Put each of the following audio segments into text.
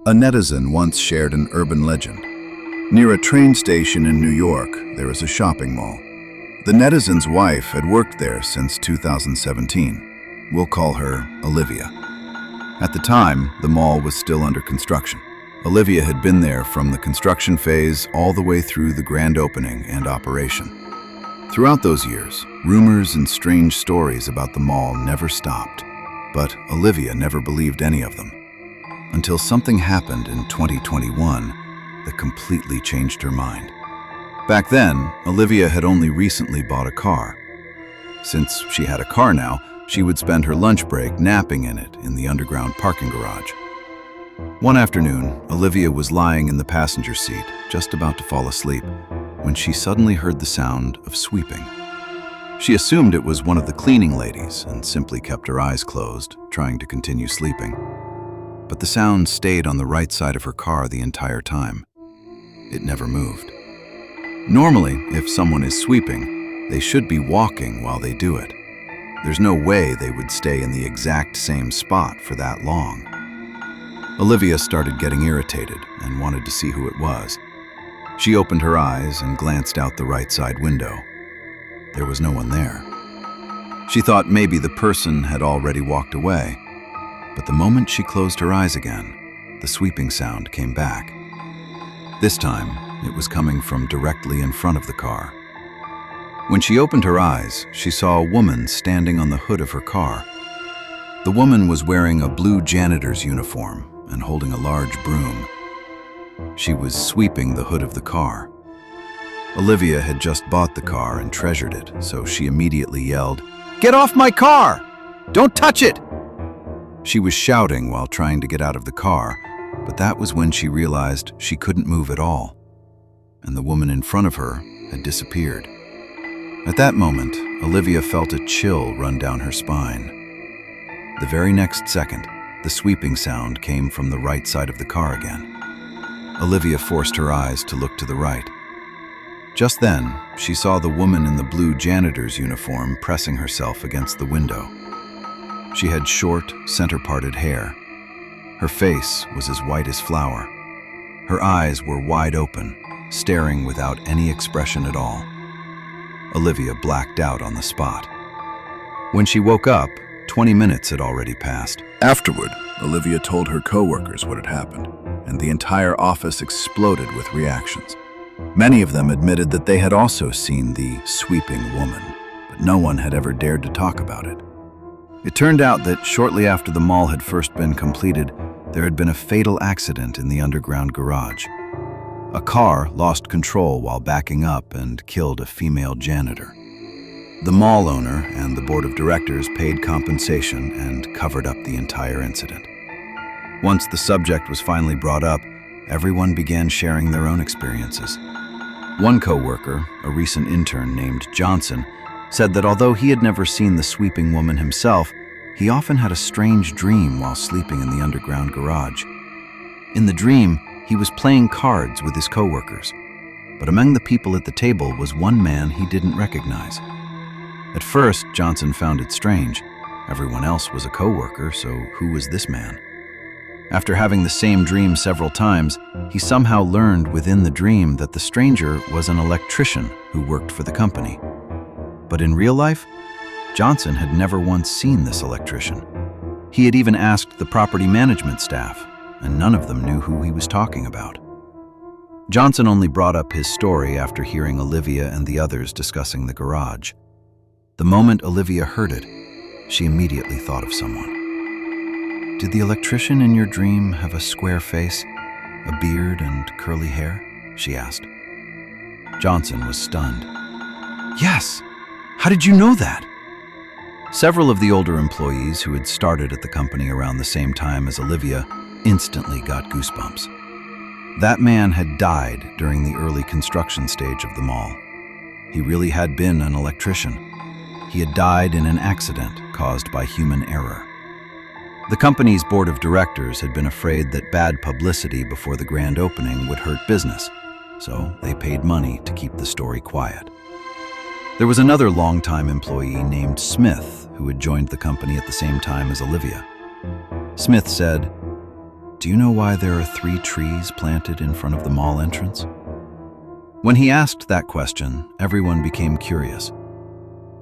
A netizen once shared an urban legend. Near a train station in New York, there is a shopping mall. The netizen's wife had worked there since 2017. We'll call her Olivia. At the time, the mall was still under construction. Olivia had been there from the construction phase all the way through the grand opening and operation. Throughout those years, rumors and strange stories about the mall never stopped, but Olivia never believed any of them. Until something happened in 2021 that completely changed her mind. Back then, Olivia had only recently bought a car. Since she had a car now, she would spend her lunch break napping in it in the underground parking garage. One afternoon, Olivia was lying in the passenger seat, just about to fall asleep, when she suddenly heard the sound of sweeping. She assumed it was one of the cleaning ladies and simply kept her eyes closed, trying to continue sleeping. But the sound stayed on the right side of her car the entire time. It never moved. Normally, if someone is sweeping, they should be walking while they do it. There's no way they would stay in the exact same spot for that long. Olivia started getting irritated and wanted to see who it was. She opened her eyes and glanced out the right side window. There was no one there. She thought maybe the person had already walked away. But the moment she closed her eyes again, the sweeping sound came back. This time, it was coming from directly in front of the car. When she opened her eyes, she saw a woman standing on the hood of her car. The woman was wearing a blue janitor's uniform and holding a large broom. She was sweeping the hood of the car. Olivia had just bought the car and treasured it, so she immediately yelled, "Get off my car! Don't touch it!" She was shouting while trying to get out of the car, but that was when she realized she couldn't move at all, and the woman in front of her had disappeared. At that moment, Olivia felt a chill run down her spine. The very next second, the sweeping sound came from the right side of the car again. Olivia forced her eyes to look to the right. Just then, she saw the woman in the blue janitor's uniform pressing herself against the window. She had short, center-parted hair. Her face was as white as flour. Her eyes were wide open, staring without any expression at all. Olivia blacked out on the spot. When she woke up, 20 minutes had already passed. Afterward, Olivia told her co-workers what had happened, and the entire office exploded with reactions. Many of them admitted that they had also seen the sweeping woman, but no one had ever dared to talk about it. It turned out that shortly after the mall had first been completed, there had been a fatal accident in the underground garage. A car lost control while backing up and killed a female janitor. The mall owner and the board of directors paid compensation and covered up the entire incident. Once the subject was finally brought up, everyone began sharing their own experiences. One co-worker, a recent intern named Johnson, said that although he had never seen the sweeping woman himself, he often had a strange dream while sleeping in the underground garage. In the dream, he was playing cards with his co-workers, but among the people at the table was one man he didn't recognize. At first, Johnson found it strange. Everyone else was a co-worker, so who was this man? After having the same dream several times, he somehow learned within the dream that the stranger was an electrician who worked for the company. But in real life, Johnson had never once seen this electrician. He had even asked the property management staff, and none of them knew who he was talking about. Johnson only brought up his story after hearing Olivia and the others discussing the garage. The moment Olivia heard it, she immediately thought of someone. "Did the electrician in your dream have a square face, a beard and curly hair?" she asked. Johnson was stunned. "Yes! How did you know that?" Several of the older employees who had started at the company around the same time as Olivia instantly got goosebumps. That man had died during the early construction stage of the mall. He really had been an electrician. He had died in an accident caused by human error. The company's board of directors had been afraid that bad publicity before the grand opening would hurt business, so they paid money to keep the story quiet. There was another longtime employee named Smith who had joined the company at the same time as Olivia. Smith said, "Do you know why there are 3 trees planted in front of the mall entrance?" When he asked that question, everyone became curious.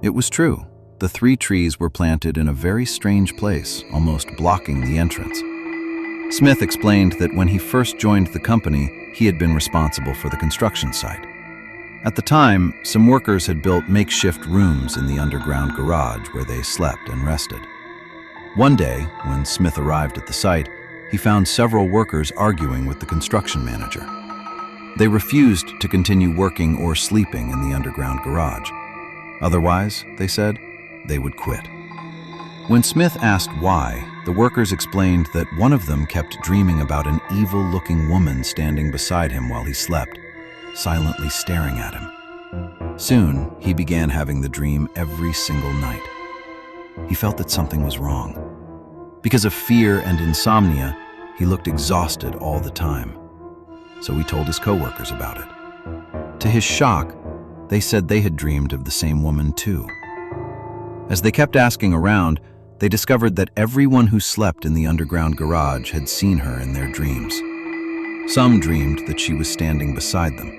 It was true. The 3 trees were planted in a very strange place, almost blocking the entrance. Smith explained that when he first joined the company, he had been responsible for the construction site. At the time, some workers had built makeshift rooms in the underground garage where they slept and rested. One day, when Smith arrived at the site, he found several workers arguing with the construction manager. They refused to continue working or sleeping in the underground garage. Otherwise, they said, they would quit. When Smith asked why, the workers explained that one of them kept dreaming about an evil-looking woman standing beside him while he slept, silently staring at him. Soon, he began having the dream every single night. He felt that something was wrong. Because of fear and insomnia, he looked exhausted all the time. So he told his coworkers about it. To his shock, they said they had dreamed of the same woman too. As they kept asking around, they discovered that everyone who slept in the underground garage had seen her in their dreams. Some dreamed that she was standing beside them.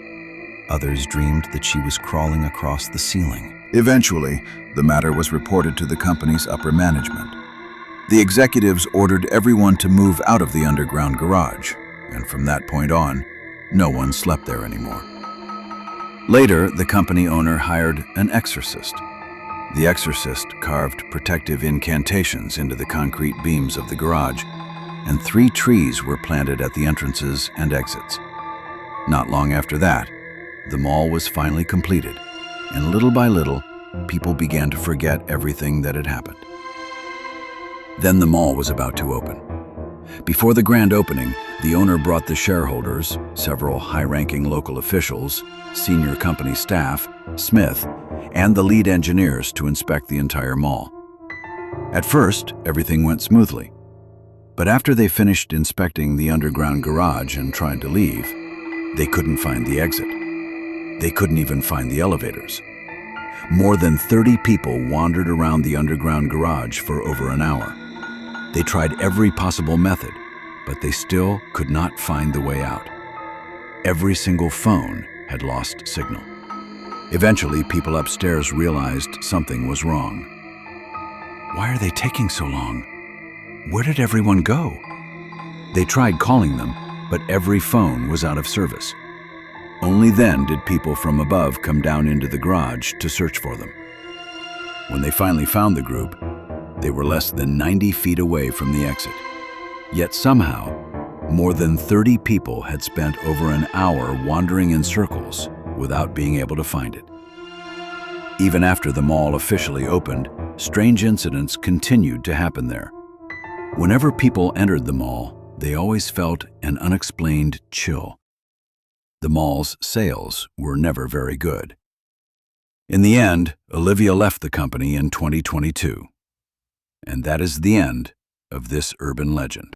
Others dreamed that she was crawling across the ceiling. Eventually, the matter was reported to the company's upper management. The executives ordered everyone to move out of the underground garage, and from that point on, no one slept there anymore. Later, the company owner hired an exorcist. The exorcist carved protective incantations into the concrete beams of the garage, and 3 trees were planted at the entrances and exits. Not long after that, the mall was finally completed, and little by little, people began to forget everything that had happened. Then the mall was about to open. Before the grand opening, the owner brought the shareholders, several high-ranking local officials, senior company staff, Smith, and the lead engineers to inspect the entire mall. At first, everything went smoothly. But after they finished inspecting the underground garage and tried to leave, they couldn't find the exit. They couldn't even find the elevators. More than 30 people wandered around the underground garage for over an hour. They tried every possible method, but they still could not find the way out. Every single phone had lost signal. Eventually, people upstairs realized something was wrong. Why are they taking so long? Where did everyone go? They tried calling them, but every phone was out of service. Only then did people from above come down into the garage to search for them. When they finally found the group, they were less than 90 feet away from the exit. Yet somehow, more than 30 people had spent over an hour wandering in circles without being able to find it. Even after the mall officially opened, strange incidents continued to happen there. Whenever people entered the mall, they always felt an unexplained chill. The mall's sales were never very good. In the end, Olivia left the company in 2022. And that is the end of this urban legend.